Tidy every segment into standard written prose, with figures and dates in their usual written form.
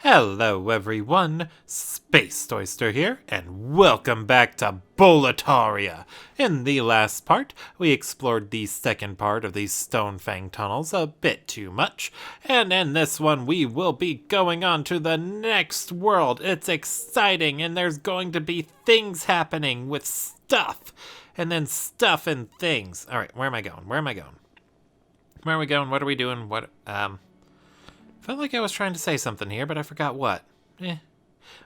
Hello everyone, Space Oyster here, and welcome back to Boletaria. In the last part, we explored the second part of these Stonefang tunnels a bit too much, and in this one we will be going on to the next world. It's exciting, and there's going to be things happening with stuff, and then stuff and things. Alright, where am I going? Where are we going? What are we doing? Felt like I was trying to say something here, but I forgot what.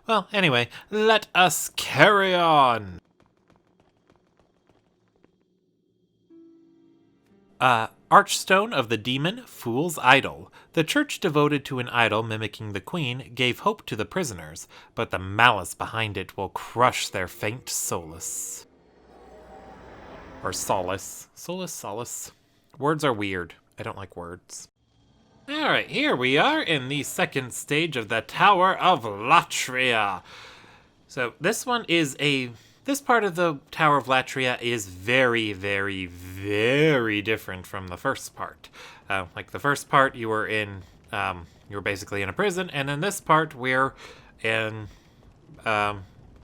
Well, anyway, let us carry on. Archstone of the Demon, Fool's Idol. The church devoted to an idol mimicking the queen gave hope to the prisoners, but the malice behind it will crush their faint solace. Or solace. Solace. Words are weird. I don't like words. Alright, here we are in the second stage of the Tower of Latria. So this part of the Tower of Latria is very, very, very different from the first part. Like the first part, you were basically in a prison, and in this part, we're in,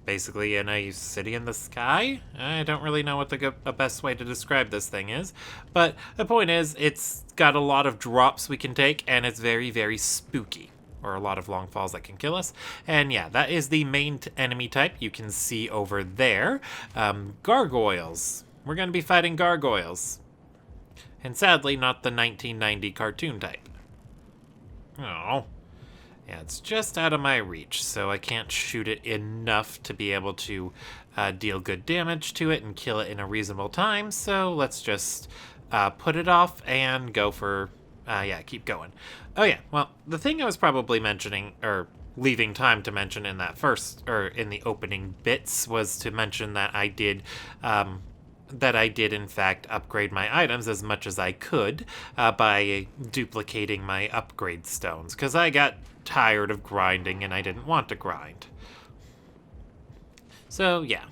basically in a city in the sky. I don't really know what the best way to describe this thing is, but the point is, it's got a lot of drops we can take, and it's very, very spooky, or a lot of long falls that can kill us. And yeah, that is the main enemy type you can see over there. Gargoyles. We're going to be fighting gargoyles. And sadly, not the 1990 cartoon type. Oh. Yeah, it's just out of my reach, so I can't shoot it enough to be able to deal good damage to it and kill it in a reasonable time, so let's just put it off and go for, keep going. Oh yeah, well, the thing I was probably mentioning, or leaving time to mention in that first, or in the opening bits, was to mention that I did in fact upgrade my items as much as I could by duplicating my upgrade stones, because I got tired of grinding and I didn't want to grind. So yeah.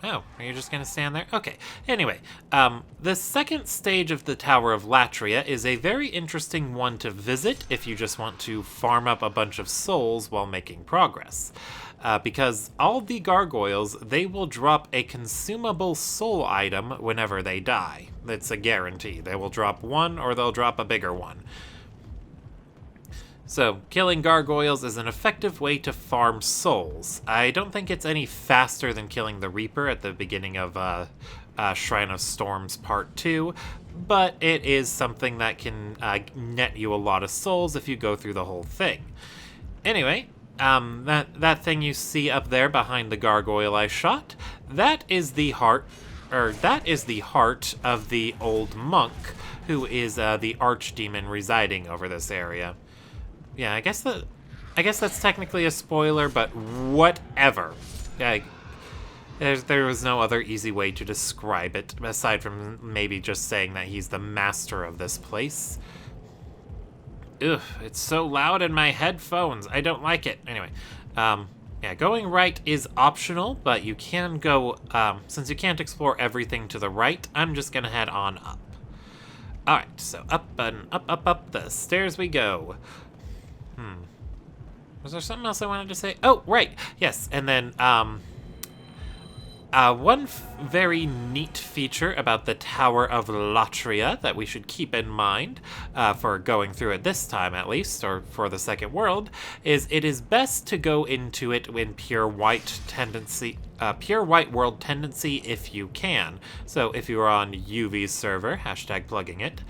Oh, are you just gonna stand there? Okay. Anyway, the second stage of the Tower of Latria is a very interesting one to visit if you just want to farm up a bunch of souls while making progress. Because all the gargoyles, they will drop a consumable soul item whenever they die. It's a guarantee. They will drop one or they'll drop a bigger one. So, killing gargoyles is an effective way to farm souls. I don't think it's any faster than killing the Reaper at the beginning of Shrine of Storms Part 2, but it is something that can net you a lot of souls if you go through the whole thing. Anyway, that thing you see up there behind the gargoyle I shot, that is the heart of the old monk, who is the archdemon residing over this area. Yeah, I guess that's technically a spoiler, but whatever. Yeah, there was no other easy way to describe it, aside from maybe just saying that he's the master of this place. Ugh, it's so loud in my headphones. I don't like it. Anyway, going right is optional, but you can go, since you can't explore everything to the right, I'm just gonna head on up. Alright, so up and up the stairs we go. Was there something else I wanted to say? Oh, right. Yes, and then one very neat feature about the Tower of Latria that we should keep in mind for going through it this time at least, or for the second world, is it is best to go into it in pure white world tendency if you can. So if you're on UV's server, hashtag plugging it,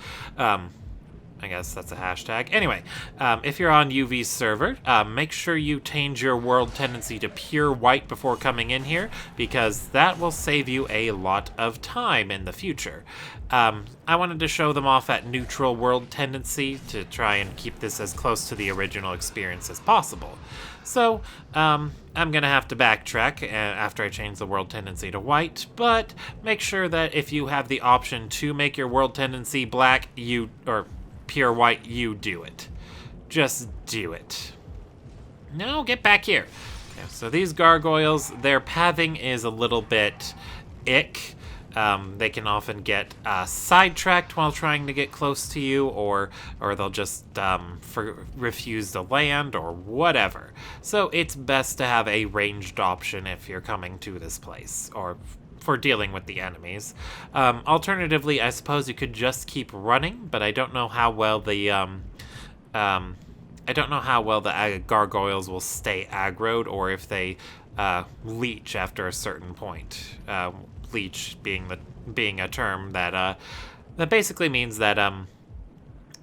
I guess that's a hashtag. Anyway, if you're on UV's server, make sure you change your world tendency to pure white before coming in here, because that will save you a lot of time in the future. I wanted to show them off at neutral world tendency to try and keep this as close to the original experience as possible. So, I'm gonna have to backtrack after I change the world tendency to white, but make sure that if you have the option to make your world tendency black, or pure white, you do it. Just do it. No, get back here. Yeah, so these gargoyles, their pathing is a little bit ick. They can often get sidetracked while trying to get close to you, or they'll just refuse to land or whatever. So it's best to have a ranged option if you're coming to this place, or for dealing with the enemies. Alternatively, I suppose you could just keep running, but I don't know how well the gargoyles will stay aggroed, or if they leech after a certain point. Leech being a term that basically means that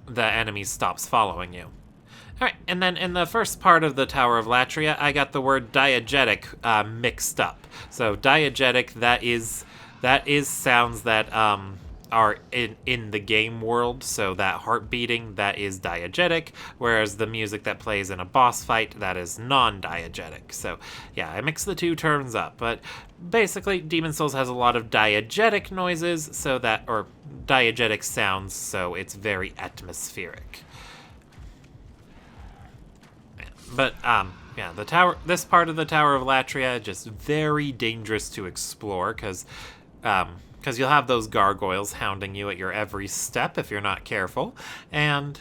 the enemy stops following you. All right, and then in the first part of the Tower of Latria, I got the word diegetic mixed up. So diegetic, that is sounds that are in the game world. So that heart beating, that is diegetic, whereas the music that plays in a boss fight, that is non-diegetic. So yeah, I mixed the two terms up, but basically Demon Souls has a lot of diegetic noises, or diegetic sounds, so it's very atmospheric. But yeah, this part of the Tower of Latria, just very dangerous to explore, because you'll have those gargoyles hounding you at your every step if you're not careful, and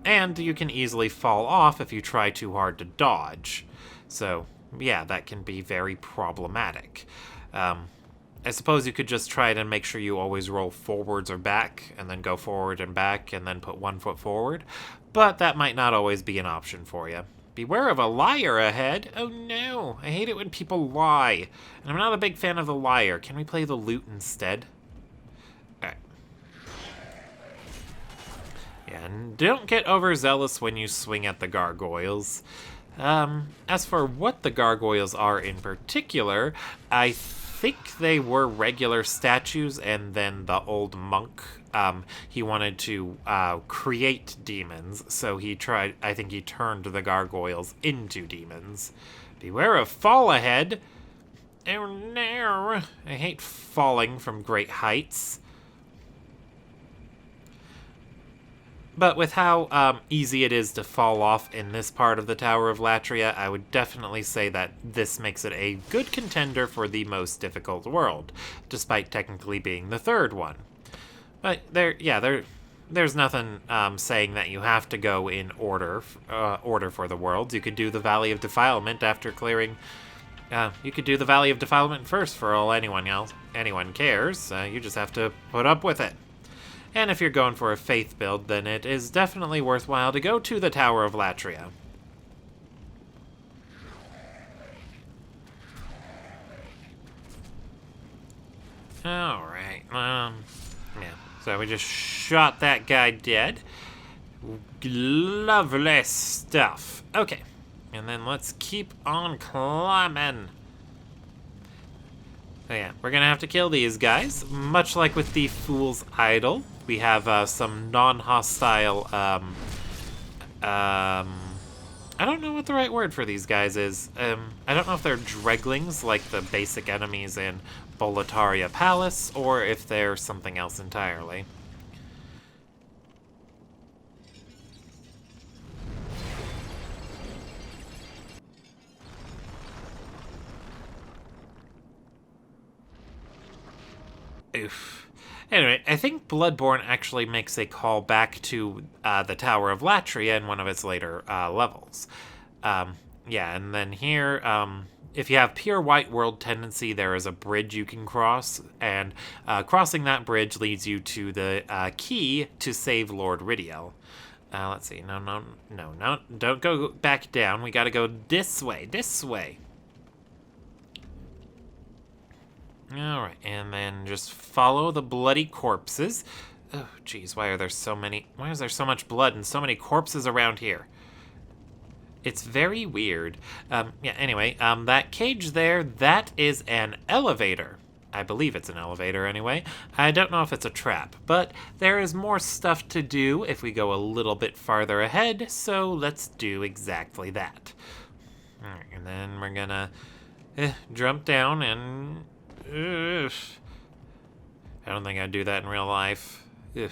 you can easily fall off if you try too hard to dodge. So yeah, that can be very problematic. I suppose you could just try to make sure you always roll forwards or back, and then go forward and back, and then put 1 foot forward, but that might not always be an option for you. Beware of a liar ahead. Oh no, I hate it when people lie. And I'm not a big fan of the liar. Can we play the lute instead? Alright. Yeah, and don't get overzealous when you swing at the gargoyles. As for what the gargoyles are in particular, I think they were regular statues, and then the old monk, he wanted to create demons, so I think he turned the gargoyles into demons. Beware of fall ahead. Oh no, I hate falling from great heights. But with how easy it is to fall off in this part of the Tower of Latria, I would definitely say that this makes it a good contender for the most difficult world, despite technically being the third one. But there's nothing saying that you have to go in order for the worlds. You could do the Valley of Defilement after clearing. You could do the Valley of Defilement first, for all anyone cares. You just have to put up with it. And if you're going for a faith build, then it is definitely worthwhile to go to the Tower of Latria. Alright, yeah. So we just shot that guy dead. Lovely stuff. Okay, and then let's keep on climbing. So yeah, we're gonna have to kill these guys, much like with the Fool's Idol. We have some non-hostile, I don't know what the right word for these guys is. I don't know if they're dreglings, like the basic enemies in Boletaria Palace, or if they're something else entirely. Oof. Anyway, I think Bloodborne actually makes a call back to the Tower of Latria in one of its later levels. Yeah, and then here, if you have pure white world tendency, there is a bridge you can cross, and crossing that bridge leads you to the key to save Lord Ridiel. Let's see. No, don't go back down. We gotta go this way. Alright, and then just follow the bloody corpses. Oh, jeez, why is there so much blood and so many corpses around here? It's very weird. Yeah, anyway, that cage there, that is an elevator. I believe it's an elevator anyway. I don't know if it's a trap, but there is more stuff to do if we go a little bit farther ahead, so let's do exactly that. Alright, and then we're gonna jump down and... I don't think I'd do that in real life. Ugh.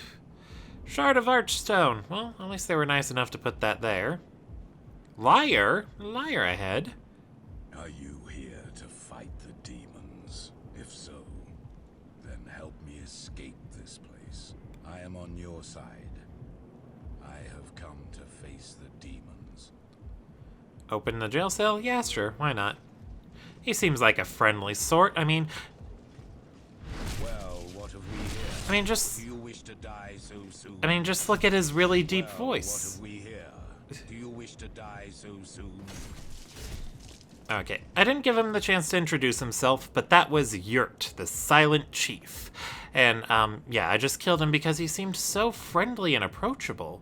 Shard of Archstone. Well, at least they were nice enough to put that there. Liar ahead. Are you here to fight the demons? If so, escape this place. I am on your side. I have come to face the demons. Open the jail cell? Yeah, sure. Why not? He seems like a friendly sort. Well, what have we here? I mean, just... Do you wish to die so soon? I mean, just look at his really deep What voice. have we here? Do you wish to die so soon? Okay, I didn't give him the chance to introduce himself, but that was Yurt, the Silent Chief. And, yeah, I just killed him because he seemed so friendly and approachable.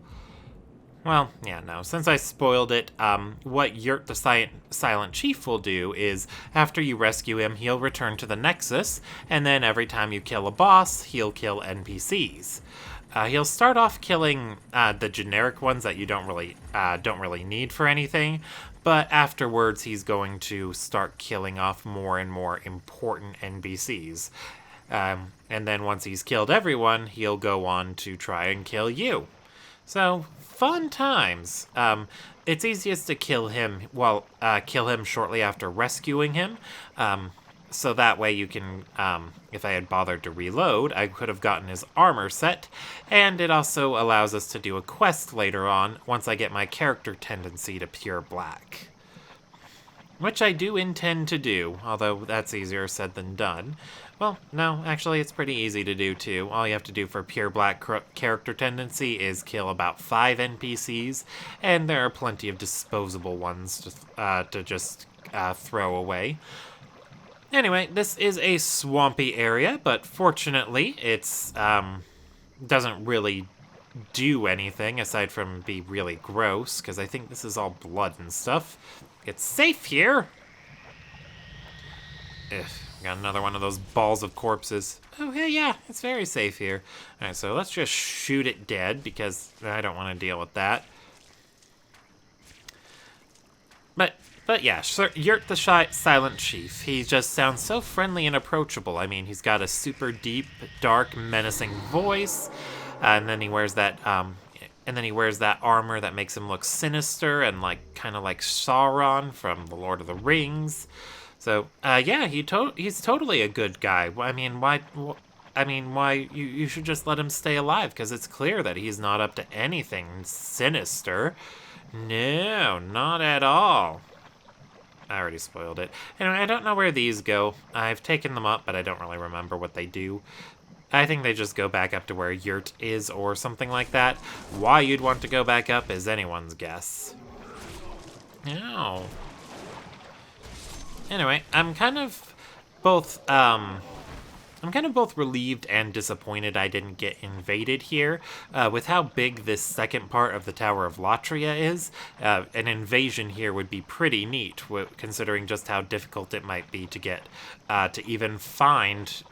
Well, yeah, no, since I spoiled it, what Yurt the Silent Chief will do is, after you rescue him, he'll return to the Nexus, and then every time you kill a boss, he'll kill NPCs. He'll start off killing the generic ones that you don't really need for anything, but afterwards he's going to start killing off more and more important NPCs. And then once he's killed everyone, he'll go on to try and kill you. So, fun times. It's easiest to kill him shortly after rescuing him. So that way you can, if I had bothered to reload, I could have gotten his armor set, and it also allows us to do a quest later on once I get my character tendency to pure black. Which I do intend to do, although that's easier said than done. Well, no, actually it's pretty easy to do too. All you have to do for pure black character tendency is kill about 5 NPCs, and there are plenty of disposable ones to just throw away. Anyway, this is a swampy area, but fortunately, it's doesn't really do anything aside from be really gross, because I think this is all blood and stuff. It's safe here. Ugh, got another one of those balls of corpses. Oh, hey, yeah, it's very safe here. All right, so let's just shoot it dead, because I don't want to deal with that. But yeah, Yurt the Silent Chief. He just sounds so friendly and approachable. I mean, he's got a super deep, dark, menacing voice, and then he wears that armor that makes him look sinister and kind of like Sauron from The Lord of the Rings. So yeah, he's totally a good guy. I mean, why you should just let him stay alive, because it's clear that he's not up to anything sinister. No, not at all. I already spoiled it. Anyway, I don't know where these go. I've taken them up, but I don't really remember what they do. I think they just go back up to where Yurt is or something like that. Why you'd want to go back up is anyone's guess. Ow. Anyway, I'm kind of both relieved and disappointed I didn't get invaded here. With how big this second part of the Tower of Latria is, an invasion here would be pretty neat, considering just how difficult it might be to get to even find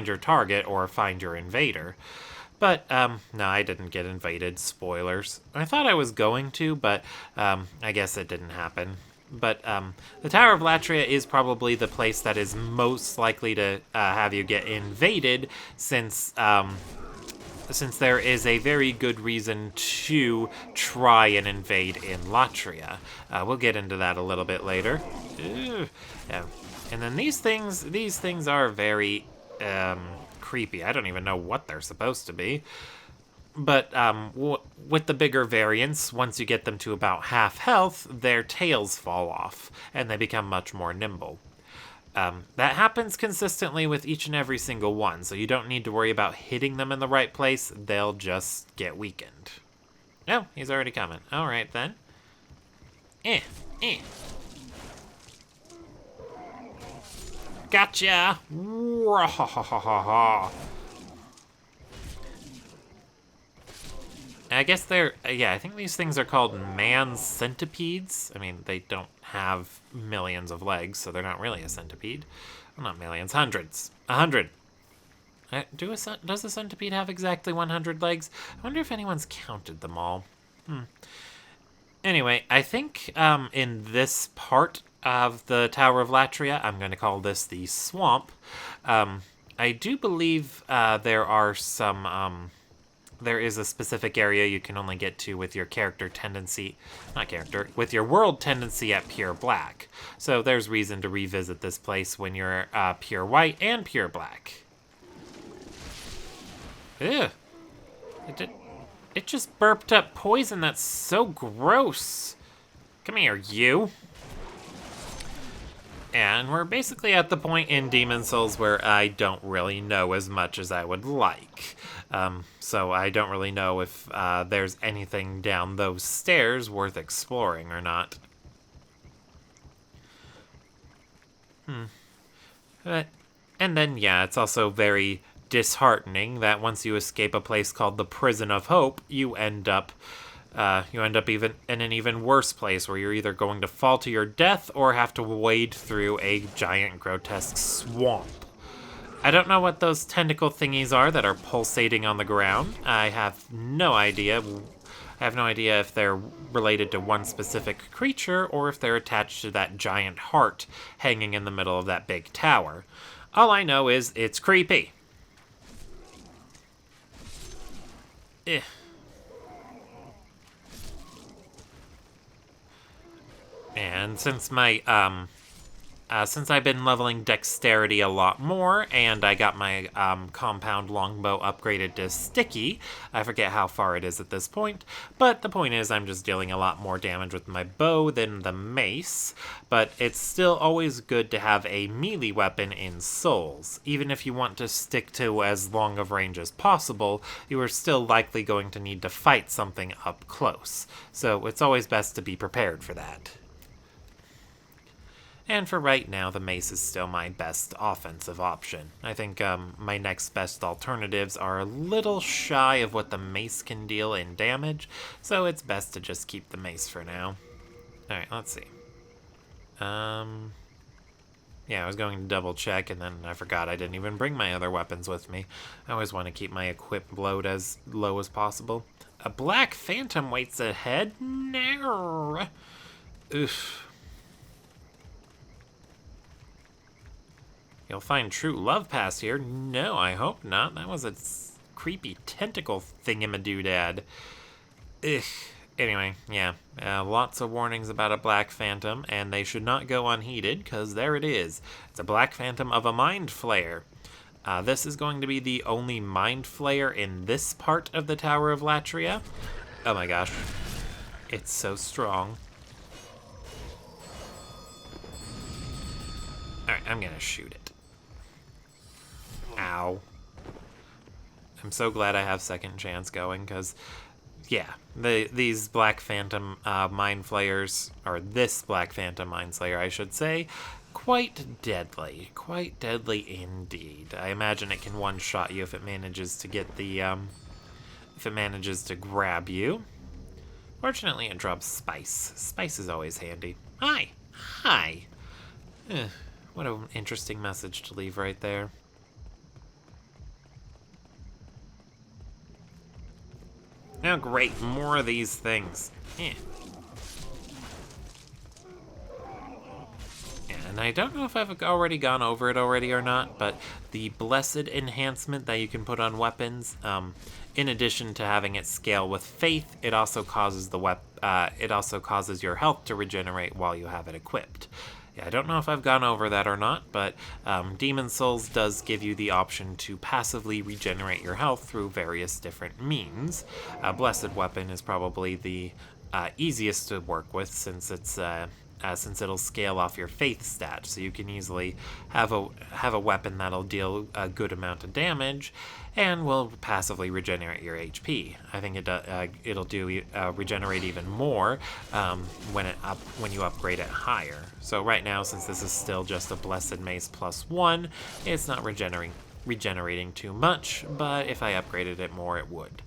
your target or find your invader. But, no, I didn't get invaded. Spoilers. I thought I was going to, but I guess it didn't happen. But the Tower of Latria is probably the place that is most likely to have you get invaded, since there is a very good reason to try and invade in Latria. We'll get into that a little bit later. Ew. Yeah. And then these things are very creepy. I don't even know what they're supposed to be. But with the bigger variants, once you get them to about half health, their tails fall off, and they become much more nimble. That happens consistently with each and every single one, so you don't need to worry about hitting them in the right place. They'll just get weakened. Oh, he's already coming. All right, then. Gotcha! I guess I think these things are called man centipedes. I mean, they don't have millions of legs, so they're not really a centipede. Well, not millions, hundreds. 100. Does the centipede have exactly 100 legs? I wonder if anyone's counted them all. Anyway, I think in this part of the Tower of Latria, I'm going to call this the swamp. I do believe there are some... there is a specific area you can only get to with your with your world tendency at pure black. So there's reason to revisit this place when you're pure white and pure black. Ew. It just burped up poison. That's so gross. Come here, you. And we're basically at the point in Demon Souls where I don't really know as much as I would like. So I don't really know if there's anything down those stairs worth exploring or not. But, and then, yeah, it's also very disheartening that once you escape a place called the Prison of Hope, you end up even in an even worse place where you're either going to fall to your death or have to wade through a giant grotesque swamp. I don't know what those tentacle thingies are that are pulsating on the ground. I have no idea. I have no idea if they're related to one specific creature or if they're attached to that giant heart hanging in the middle of that big tower. All I know is it's creepy. Eh. And since I've been leveling dexterity a lot more, and I got my compound longbow upgraded to sticky, I forget how far it is at this point, but the point is I'm just dealing a lot more damage with my bow than the mace, but it's still always good to have a melee weapon in Souls. Even if you want to stick to as long of range as possible, you are still likely going to need to fight something up close, so it's always best to be prepared for that. And for right now, the mace is still my best offensive option. I think my next best alternatives are a little shy of what the mace can deal in damage, so it's best to just keep the mace for now. Alright, let's see. Yeah, I was going to double check, and then I forgot I didn't even bring my other weapons with me. I always want to keep my equip load as low as possible. A black phantom waits ahead? No. Oof. You'll find true love past here. No, I hope not. That was a creepy tentacle thingamadoodad. Ugh. Anyway, yeah. Lots of warnings about a black phantom, and they should not go unheeded, because there it is. It's a black phantom of a mind flayer. This is going to be the only mind flayer in this part of the Tower of Latria. Oh my gosh. It's so strong. Alright, I'm gonna shoot it. Ow. I'm so glad I have second chance going, because, yeah, these Black Phantom Mind Flayers, or this Black Phantom Mind Slayer, I should say, quite deadly. Quite deadly indeed. I imagine it can one-shot you if it manages to get the, if it manages to grab you. Fortunately, it drops spice. Spice is always handy. Hi! Hi! What an interesting message to leave right there. Oh, great. More of these things. Yeah, and I don't know if I've already gone over it or not, but the Blessed enhancement that you can put on weapons, in addition to having it scale with faith, it also causes your health to regenerate while you have it equipped. Yeah, I don't know if I've gone over that or not, but Demon Souls does give you the option to passively regenerate your health through various different means. Blessed Weapon is probably the easiest to work with, since it'll scale off your faith stat, so you can easily have a weapon that'll deal a good amount of damage and will passively regenerate your HP. I think it'll regenerate even more when you upgrade it higher. So right now, since this is still just a Blessed Mace +1, it's not regenerating too much, but if I upgraded it more, it would.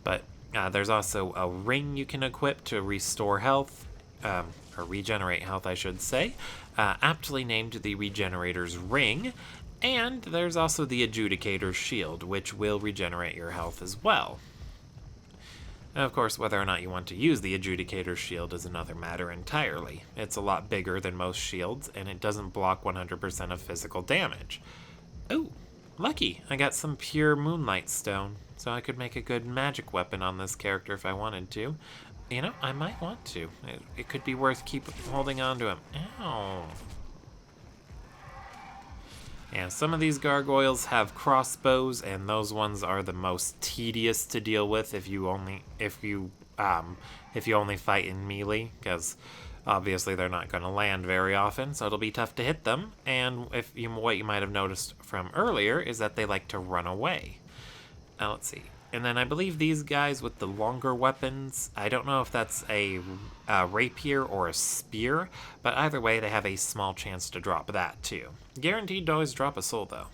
But there's also a ring you can equip to restore health, or regenerate health, I should say, aptly named the Regenerator's Ring. And there's also the Adjudicator's Shield, which will regenerate your health as well. And of course, whether or not you want to use the Adjudicator's Shield is another matter entirely. It's a lot bigger than most shields, and it doesn't block 100% of physical damage. Ooh, lucky! I got some pure Moonlight Stone, so I could make a good magic weapon on this character if I wanted to. You know, I might want to. It could be worth keep holding on to him. Ow. Yeah, some of these gargoyles have crossbows, and those ones are the most tedious to deal with if you only fight in melee, because obviously they're not going to land very often, so it'll be tough to hit them. And what you might have noticed from earlier is that they like to run away. Now let's see. And then I believe these guys with the longer weapons, I don't know if that's a rapier or a spear, but either way they have a small chance to drop that too. Guaranteed to always drop a soul though.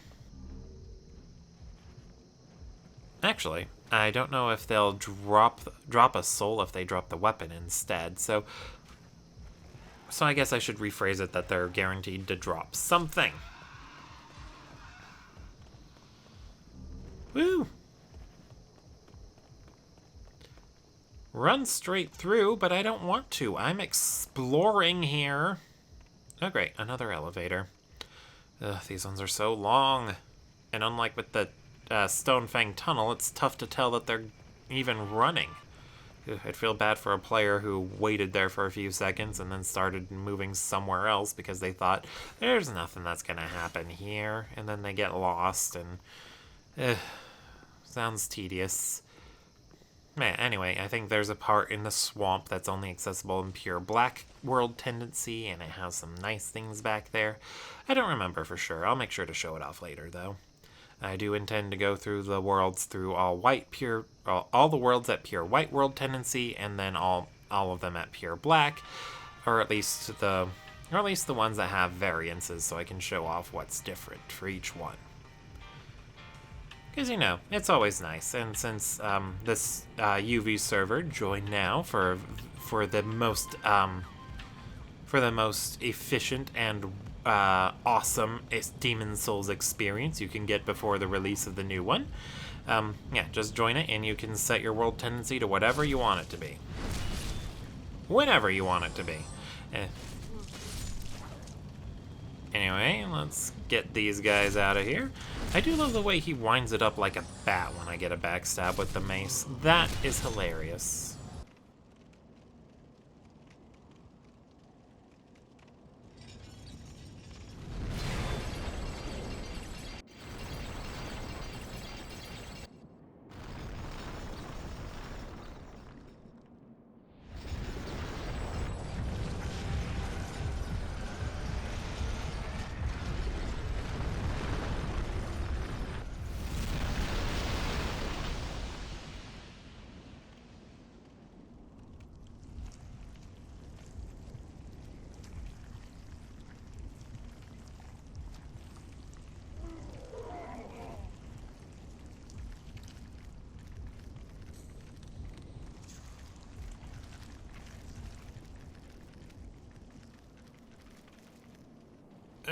Actually, I don't know if they'll drop a soul if they drop the weapon instead, so I guess I should rephrase it that they're guaranteed to drop something. Woo! Run straight through, but I don't want to. I'm exploring here. Oh, great. Another elevator. Ugh, these ones are so long. And unlike with the Stonefang Tunnel, it's tough to tell that they're even running. Ugh, I'd feel bad for a player who waited there for a few seconds and then started moving somewhere else because they thought, there's nothing that's going to happen here. And then they get lost and... sounds tedious. Man, anyway, I think there's a part in the swamp that's only accessible in pure black world tendency, and it has some nice things back there. I don't remember for sure. I'll make sure to show it off later, though. I do intend to go through the worlds through all the worlds at pure white world tendency, and then all of them at pure black, or at least the ones that have variances, so I can show off what's different for each one. Because, it's always nice. And since this UV server joined now for the most efficient and awesome Demon Souls experience you can get before the release of the new one, just join it and you can set your world tendency to whatever you want it to be. Whenever you want it to be. Anyway, let's get these guys out of here. I do love the way he winds it up like a bat when I get a backstab with the mace. That is hilarious.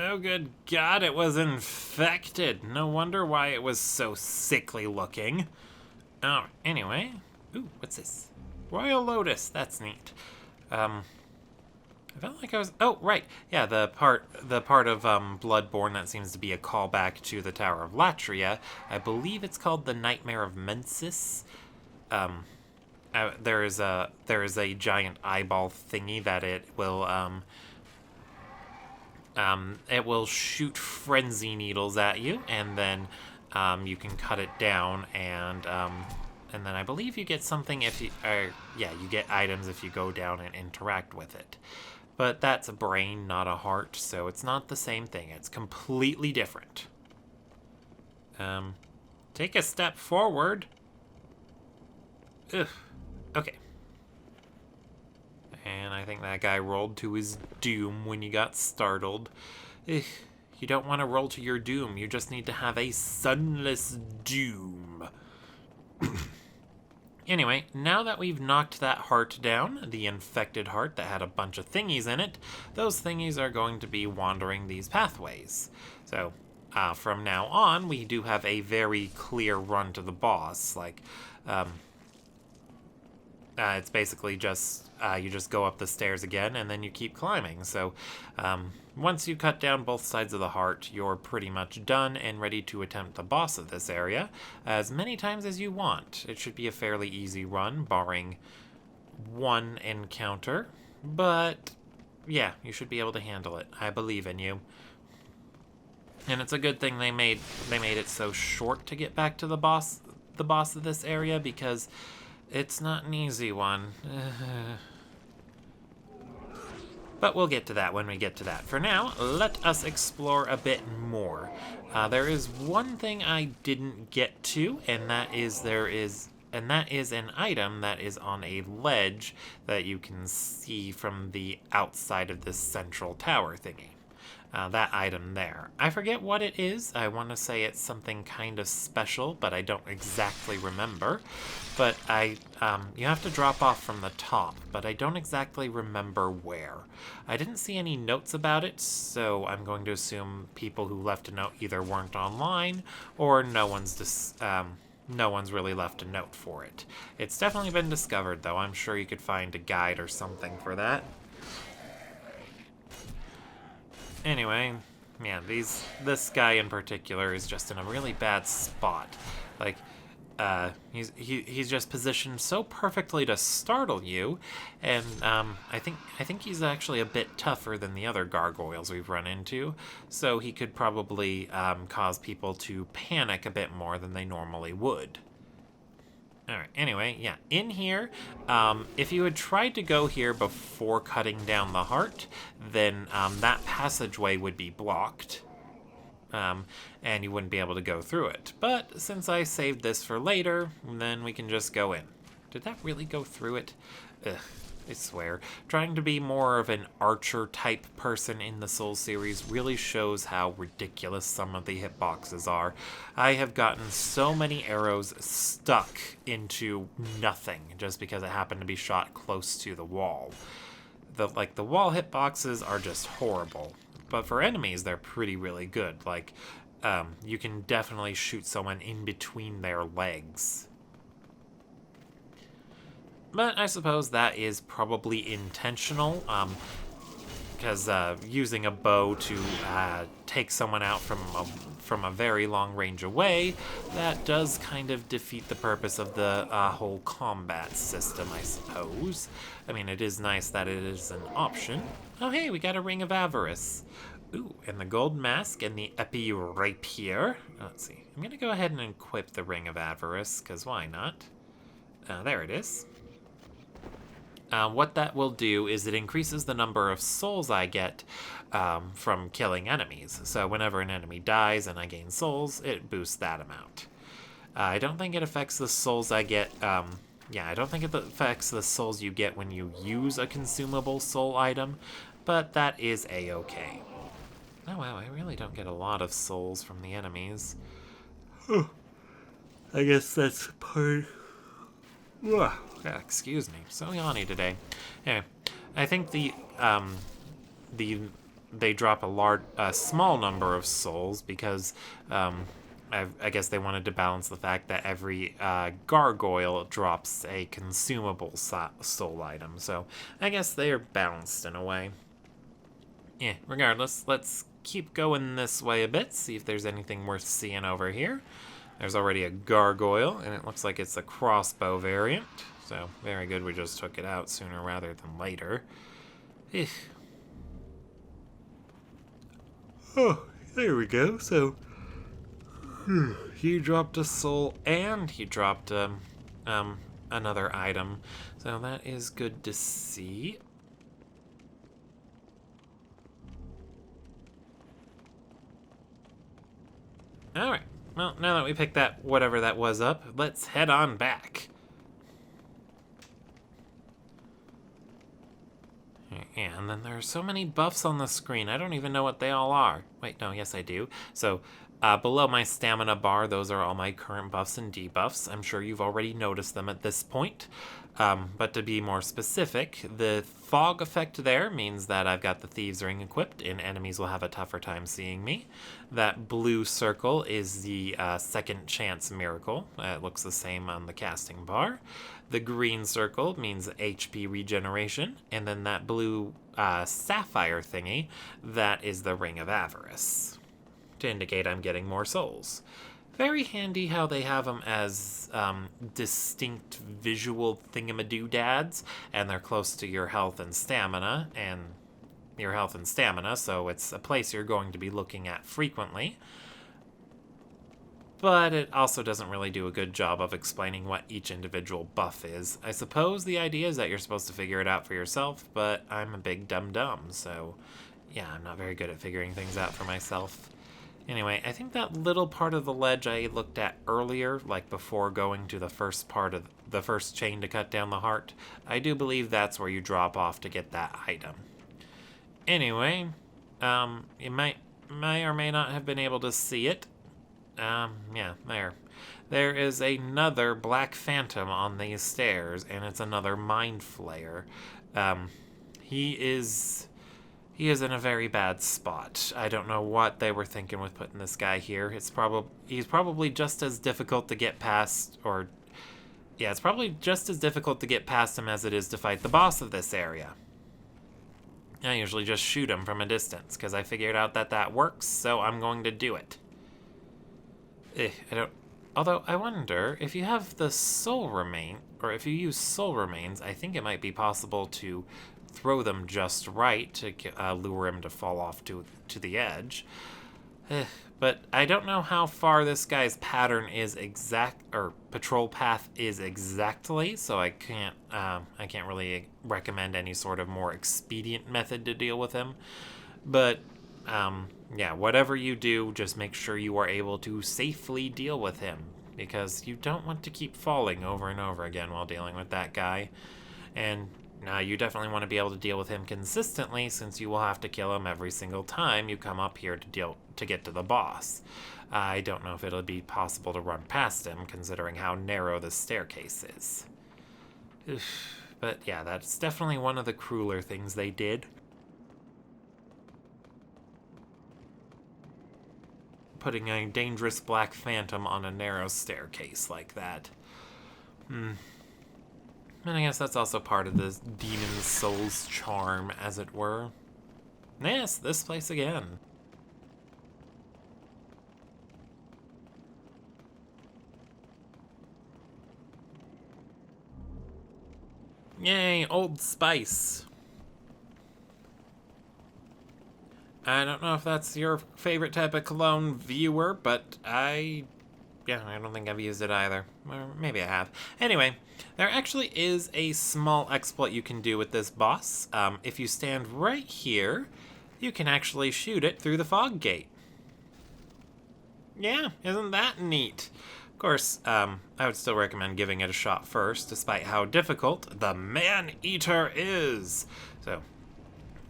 Oh, good God, it was infected. No wonder why it was so sickly looking. Oh, anyway. Ooh, what's this? Royal Lotus, that's neat. I felt like I was... Oh, right. Yeah, the part of Bloodborne that seems to be a callback to the Tower of Latria. I believe it's called the Nightmare of Mensis. There is a giant eyeball thingy that it will shoot frenzy needles at you, and then you can cut it down, and then I believe you get something if you you get items if you go down and interact with it. But that's a brain, not a heart, so it's not the same thing. It's completely different. Take a step forward. Ugh. Okay. And I think that guy rolled to his doom when you got startled. Ugh. You don't want to roll to your doom. You just need to have a sunless doom. Anyway, now that we've knocked that heart down, the infected heart that had a bunch of thingies in it, those thingies are going to be wandering these pathways. So, from now on, we do have a very clear run to the boss. Like, it's basically just, you just go up the stairs again, and then you keep climbing. So, once you cut down both sides of the heart, you're pretty much done and ready to attempt the boss of this area as many times as you want. It should be a fairly easy run, barring one encounter, but yeah, you should be able to handle it. I believe in you. And it's a good thing they made it so short to get back to the boss of this area, because it's not an easy one. But we'll get to that when we get to that. For now, let us explore a bit more. There is one thing I didn't get to, and that is an item that is on a ledge that you can see from the outside of this central tower thingy. That item there. I forget what it is. I want to say it's something kind of special, but I don't exactly remember. But you have to drop off from the top, but I don't exactly remember where. I didn't see any notes about it, so I'm going to assume people who left a note either weren't online, or no one's really left a note for it. It's definitely been discovered, though. I'm sure you could find a guide or something for that. Anyway, yeah, this guy in particular is just in a really bad spot. Like, he's just positioned so perfectly to startle you, and I think he's actually a bit tougher than the other gargoyles we've run into, so he could probably cause people to panic a bit more than they normally would. Alright, anyway, yeah, in here, if you had tried to go here before cutting down the heart, then that passageway would be blocked, and you wouldn't be able to go through it. But since I saved this for later, then we can just go in. Did that really go through it? Ugh, I swear. Trying to be more of an archer-type person in the Souls series really shows how ridiculous some of the hitboxes are. I have gotten so many arrows stuck into nothing just because it happened to be shot close to the wall. The wall hitboxes are just horrible. But for enemies, they're really good. Like, you can definitely shoot someone in between their legs. But I suppose that is probably intentional, because using a bow to take someone out from a very long range away, that does kind of defeat the purpose of the whole combat system, I suppose. I mean, it is nice that it is an option. Oh hey, we got a Ring of Avarice. Ooh, and the gold mask and the epi rapier. Let's see. I'm gonna go ahead and equip the Ring of Avarice, because why not? There it is. What that will do is it increases the number of souls I get from killing enemies. So whenever an enemy dies and I gain souls, it boosts that amount. I don't think it affects the souls I get. I don't think it affects the souls you get when you use a consumable soul item, but that is a-okay. Oh wow, I really don't get a lot of souls from the enemies. I guess that's part... excuse me, so yawny today. Anyway, I think they drop a small number of souls because I guess they wanted to balance the fact that every gargoyle drops a consumable soul item. So I guess they are balanced in a way. Yeah, regardless, let's keep going this way a bit, see if there's anything worth seeing over here. There's already a gargoyle, and it looks like it's a crossbow variant. So, very good, we just took it out sooner rather than later. Oh, there we go. So, he dropped a soul, and he dropped another item. So that is good to see. Alright, well, now that we picked that, whatever that was up, let's head on back. And then there are so many buffs on the screen, I don't even know what they all are. Wait, no, yes I do. So, below my stamina bar, those are all my current buffs and debuffs. I'm sure you've already noticed them at this point. But to be more specific, the fog effect there means that I've got the Thieves' Ring equipped and enemies will have a tougher time seeing me. That blue circle is the second chance miracle. It looks the same on the casting bar. The green circle means HP regeneration. And then that blue sapphire thingy, that is the Ring of Avarice, to indicate I'm getting more souls. Very handy how they have them as distinct visual thingamadoodads, and they're close to your health and stamina, and your health and stamina, so it's a place you're going to be looking at frequently. But it also doesn't really do a good job of explaining what each individual buff is. I suppose the idea is that you're supposed to figure it out for yourself, but I'm a big dum-dum, so yeah, I'm not very good at figuring things out for myself. Anyway, I think that little part of the ledge I looked at earlier, like before going to the first part of the first chain to cut down the heart, I do believe that's where you drop off to get that item. Anyway, you may or may not have been able to see it. Yeah, there. There is another Black Phantom on these stairs, and it's another Mind Flayer. He is in a very bad spot. I don't know what they were thinking with putting this guy here. He's probably just as difficult to get past, or yeah, it's probably just as difficult to get past him as it is to fight the boss of this area. I usually just shoot him from a distance because I figured out that that works, so I'm going to do it. Although I wonder if you have the soul remain, or if you use soul remains, I think it might be possible to throw them just right to lure him to fall off to the edge. But I don't know how far this guy's pattern is patrol path is exactly, so I can't really recommend any sort of more expedient method to deal with him. But yeah, whatever you do, just make sure you are able to safely deal with him, because you don't want to keep falling over and over again while dealing with that guy. And now you definitely want to be able to deal with him consistently, since you will have to kill him every single time you come up here to get to the boss. I don't know if it'll be possible to run past him, considering how narrow the staircase is. But yeah, that's definitely one of the crueler things they did. Putting a dangerous Black Phantom on a narrow staircase like that. And I guess that's also part of the Demon Soul's charm, as it were. Yes, this place again. Yay, Old Spice. I don't know if that's your favorite type of cologne, viewer, but I don't think I've used it either. Or maybe I have. Anyway, there actually is a small exploit you can do with this boss. If you stand right here, you can actually shoot it through the fog gate. Yeah, isn't that neat? Of course, I would still recommend giving it a shot first, despite how difficult the Man-Eater is. So,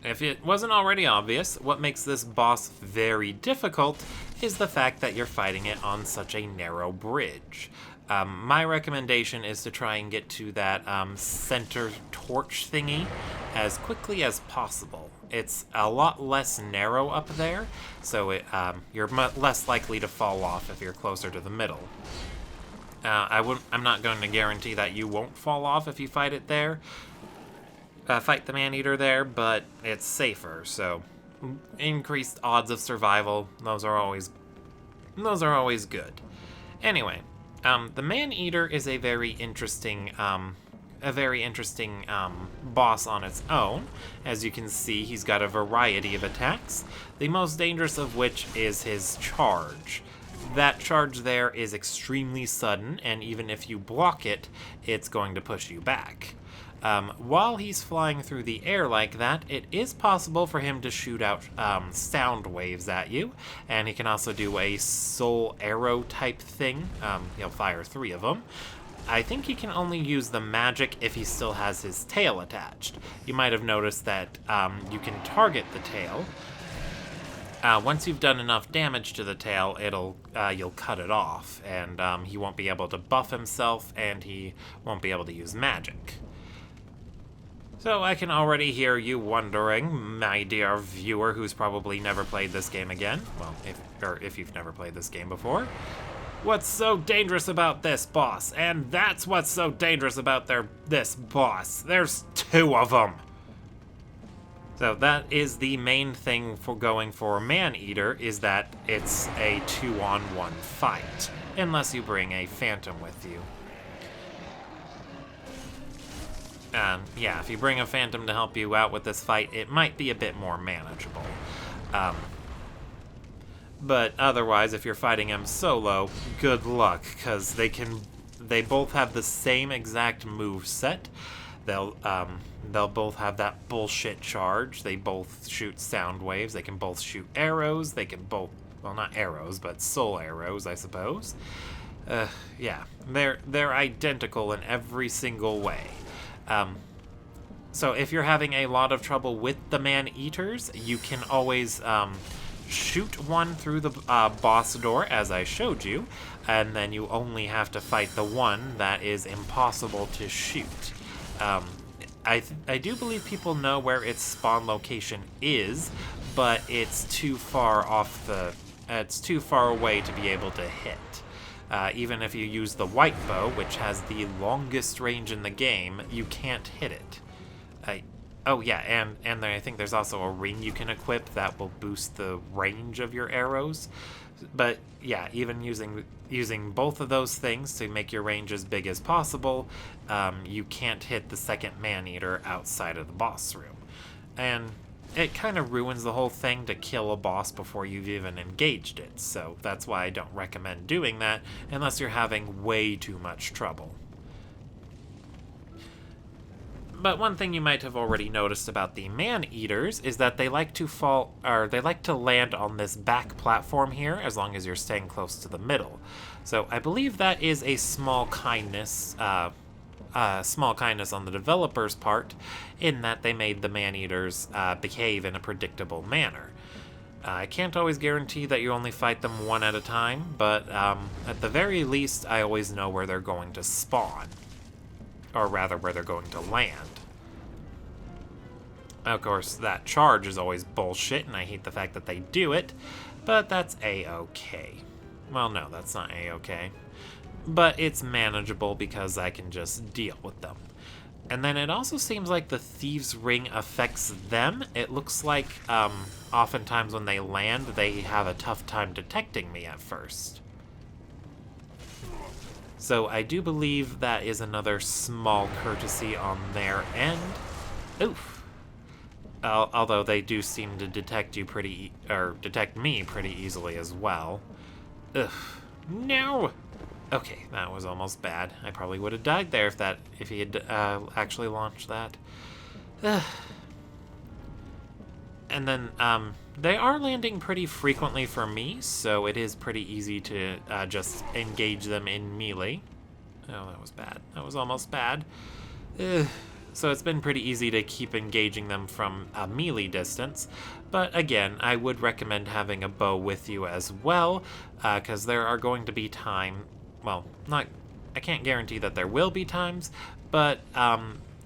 if it wasn't already obvious, what makes this boss very difficult is the fact that you're fighting it on such a narrow bridge. My recommendation is to try and get to that center torch thingy as quickly as possible. It's a lot less narrow up there, so you're less likely to fall off if you're closer to the middle. I'm not going to guarantee that you won't fall off if you fight it there. Fight the Man-Eater there, but it's safer, so increased odds of survival, those are always good. Anyway, the Man-Eater is a very interesting boss on its own. As you can see, he's got a variety of attacks, the most dangerous of which is his charge. That charge there is extremely sudden, and even if you block it, it's going to push you back. While he's flying through the air like that, it is possible for him to shoot out sound waves at you, and he can also do a soul arrow type thing. He'll fire 3 of them. I think he can only use the magic if he still has his tail attached. You might have noticed that you can target the tail. Once you've done enough damage to the tail, you'll cut it off, and he won't be able to buff himself, and he won't be able to use magic. So I can already hear you wondering, my dear viewer who's probably never played this game again, well, if you've never played this game before, what's so dangerous about this boss? And that's what's so dangerous about this boss. There's 2 of them. So that is the main thing for going for Man-Eater, is that it's a 2-on-1 fight, unless you bring a Phantom with you. Yeah, if you bring a phantom to help you out with this fight, it might be a bit more manageable. Um, but otherwise, if you're fighting them solo, good luck, because they both have the same exact move set. They'll both have that bullshit charge. They both shoot sound waves. They can both shoot arrows. They can both, well, not arrows, but soul arrows, I suppose. Yeah, they're identical in every single way. So if you're having a lot of trouble with the man-eaters, you can always shoot one through the boss door, as I showed you, and then you only have to fight the one that is impossible to shoot. I do believe people know where its spawn location is, but it's too far it's too far away to be able to hit. Even if you use the white bow, which has the longest range in the game, you can't hit it. Oh yeah, and I think there's also a ring you can equip that will boost the range of your arrows. But yeah, even using both of those things to make your range as big as possible, you can't hit the second man-eater outside of the boss room. And it kind of ruins the whole thing to kill a boss before you've even engaged it, so that's why I don't recommend doing that unless you're having way too much trouble. But one thing you might have already noticed about the man-eaters is that they like to land on this back platform here, as long as you're staying close to the middle. So I believe that is a small kindness on the developer's part, in that they made the man-eaters behave in a predictable manner. I can't always guarantee that you only fight them one at a time, but at the very least, I always know where they're going to spawn. Or rather, where they're going to land. Of course, that charge is always bullshit, and I hate the fact that they do it, but that's a-okay. Well, no, that's not a-okay. But it's manageable because I can just deal with them. And then it also seems like the Thieves' Ring affects them. It looks like oftentimes when they land, they have a tough time detecting me at first. So I do believe that is another small courtesy on their end. Oof. Although they do seem to detect you detect me pretty easily as well. Ugh. No! Okay, that was almost bad. I probably would have died there if he had actually launched that. Ugh. And then, they are landing pretty frequently for me, so it is pretty easy to just engage them in melee. Oh, that was bad. That was almost bad. So it's been pretty easy to keep engaging them from a melee distance. But again, I would recommend having a bow with you as well, because there are going to be I can't guarantee that there will be times, but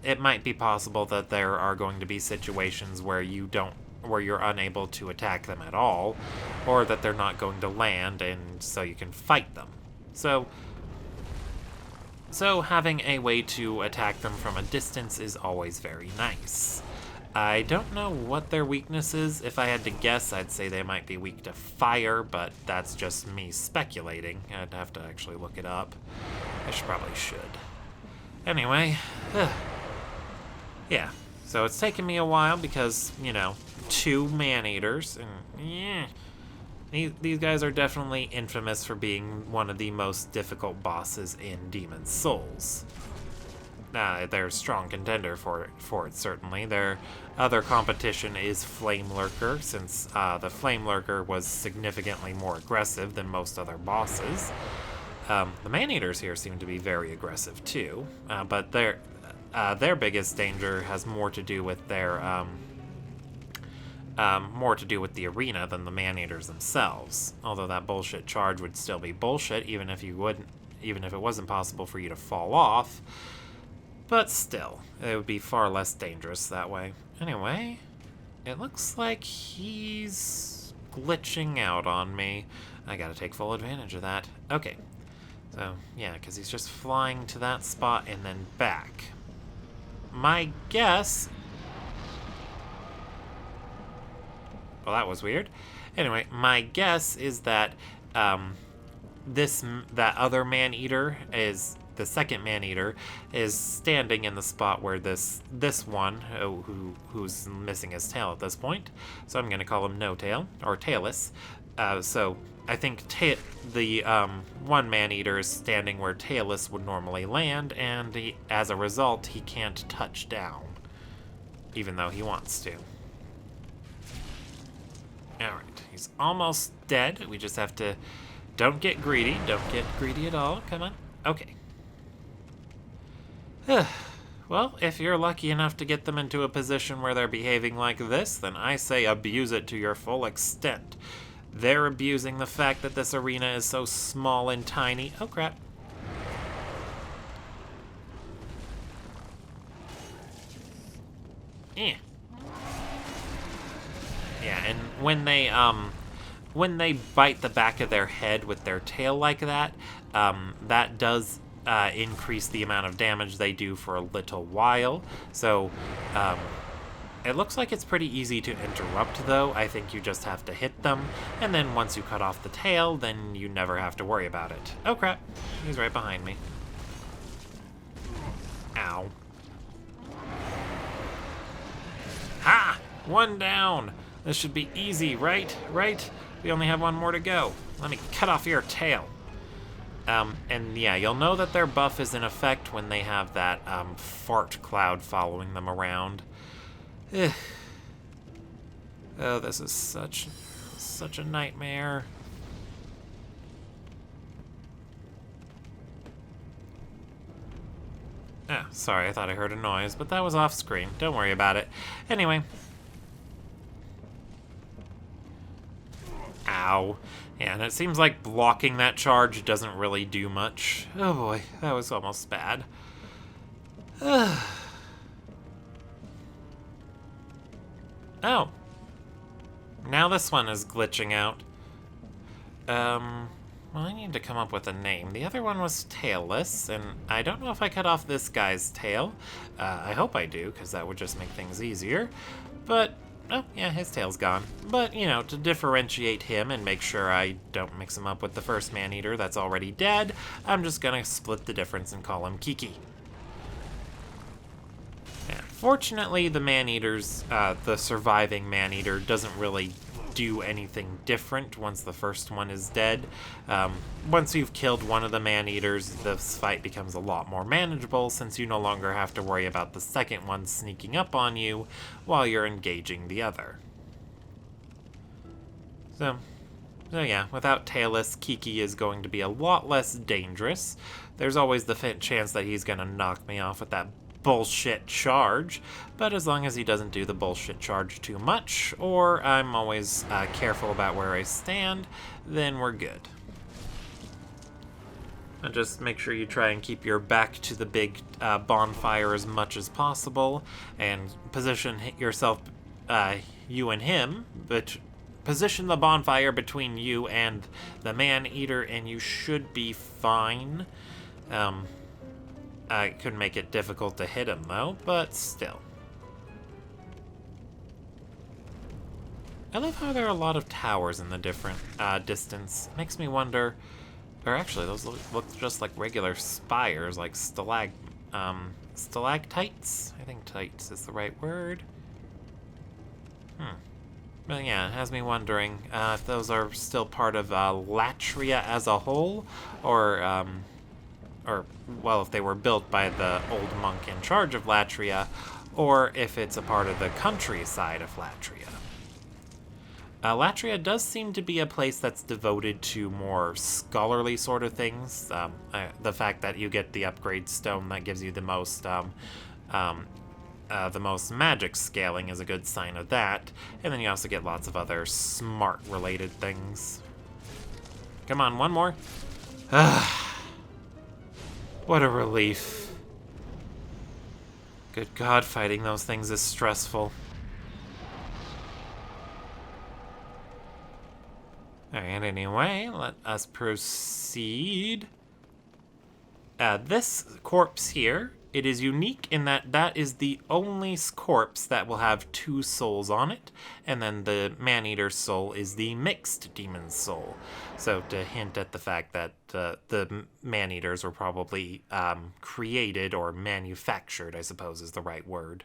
it might be possible that there are going to be situations where you're unable to attack them at all, or that they're not going to land, and so you can fight them. So having a way to attack them from a distance is always very nice. I don't know what their weakness is. If I had to guess, I'd say they might be weak to fire, but that's just me speculating. I'd have to actually look it up. I probably should. Anyway, yeah. So it's taken me a while because, 2 man-eaters, and yeah. These guys are definitely infamous for being one of the most difficult bosses in Demon's Souls. They're a strong contender for it, certainly. Their other competition is Flame Lurker, since the Flame Lurker was significantly more aggressive than most other bosses. The Man-Eaters here seem to be very aggressive too, but their biggest danger has more to do with the arena than the man-eaters themselves. Although that bullshit charge would still be bullshit, even if it wasn't possible for you to fall off. But still, it would be far less dangerous that way. Anyway, it looks like he's glitching out on me. I gotta take full advantage of that. Okay, so yeah, because he's just flying to that spot and then back. My guess... Well, that was weird. Anyway, my guess is that that other man-eater is the second man-eater is standing in the spot where this one, who's missing his tail at this point. So I'm going to call him No Tail, or Tailless. So I think the one man-eater is standing where Tailless would normally land, and as a result, he can't touch down, even though he wants to. Alright, he's almost dead. We just have to... Don't get greedy. Don't get greedy at all. Come on. Okay. Well, if you're lucky enough to get them into a position where they're behaving like this, then I say abuse it to your full extent. They're abusing the fact that this arena is so small and tiny. Oh, crap. Yeah. Yeah, and when they bite the back of their head with their tail like that, that does increase the amount of damage they do for a little while. So, it looks like it's pretty easy to interrupt, though. I think you just have to hit them, and then once you cut off the tail, then you never have to worry about it. Oh, crap. He's right behind me. Ow. Ha! One down! This should be easy, right? Right? We only have one more to go. Let me cut off your tail. And yeah, you'll know that their buff is in effect when they have that fart cloud following them around. Oh, this is such a nightmare. Ah, sorry, I thought I heard a noise, but that was off screen. Don't worry about it. Anyway. Ow. Yeah, and it seems like blocking that charge doesn't really do much. Oh boy, that was almost bad. Oh. Now this one is glitching out. Well, I need to come up with a name. The other one was Tailless, and I don't know if I cut off this guy's tail. I hope I do, because that would just make things easier. But, oh, yeah, his tail's gone. But, you know, to differentiate him and make sure I don't mix him up with the first man-eater that's already dead, I'm just gonna split the difference and call him Kiki. Yeah, fortunately, the man-eaters, the surviving man-eater doesn't really do anything different once the first one is dead. Once you've killed one of the man-eaters, this fight becomes a lot more manageable since you no longer have to worry about the second one sneaking up on you while you're engaging the other. So yeah, without Tailless, Kiki is going to be a lot less dangerous. There's always the chance that he's gonna knock me off with that bullshit charge, but as long as he doesn't do the bullshit charge too much, or I'm always careful about where I stand, then we're good. And just make sure you try and keep your back to the big bonfire as much as possible, and position yourself, you and him, but position the bonfire between you and the man-eater, and you should be fine. I could make it difficult to hit him, though, but still. I love how there are a lot of towers in the different distance. Makes me wonder... Or actually, those look just like regular spires, like stalactites? I think tights is the right word. But yeah, it has me wondering if those are still part of Latria as a whole, or, well, if they were built by the old monk in charge of Latria, or if it's a part of the countryside of Latria. Latria does seem to be a place that's devoted to more scholarly sort of things. The fact that you get the upgrade stone that gives you the most magic scaling is a good sign of that, and then you also get lots of other smart-related things. Come on, one more. What a relief. Good God, fighting those things is stressful. Alright, anyway, let us proceed. This corpse here It is unique in that that is the only corpse that will have 2 souls on it, and then the man-eater's soul is the mixed demon's soul. So to hint at the fact that the man-eaters were probably created or manufactured, I suppose is the right word.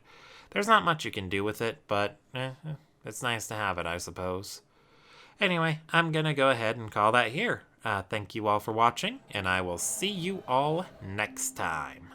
There's not much you can do with it, but it's nice to have it, I suppose. Anyway, I'm gonna go ahead and call that here. Thank you all for watching, and I will see you all next time.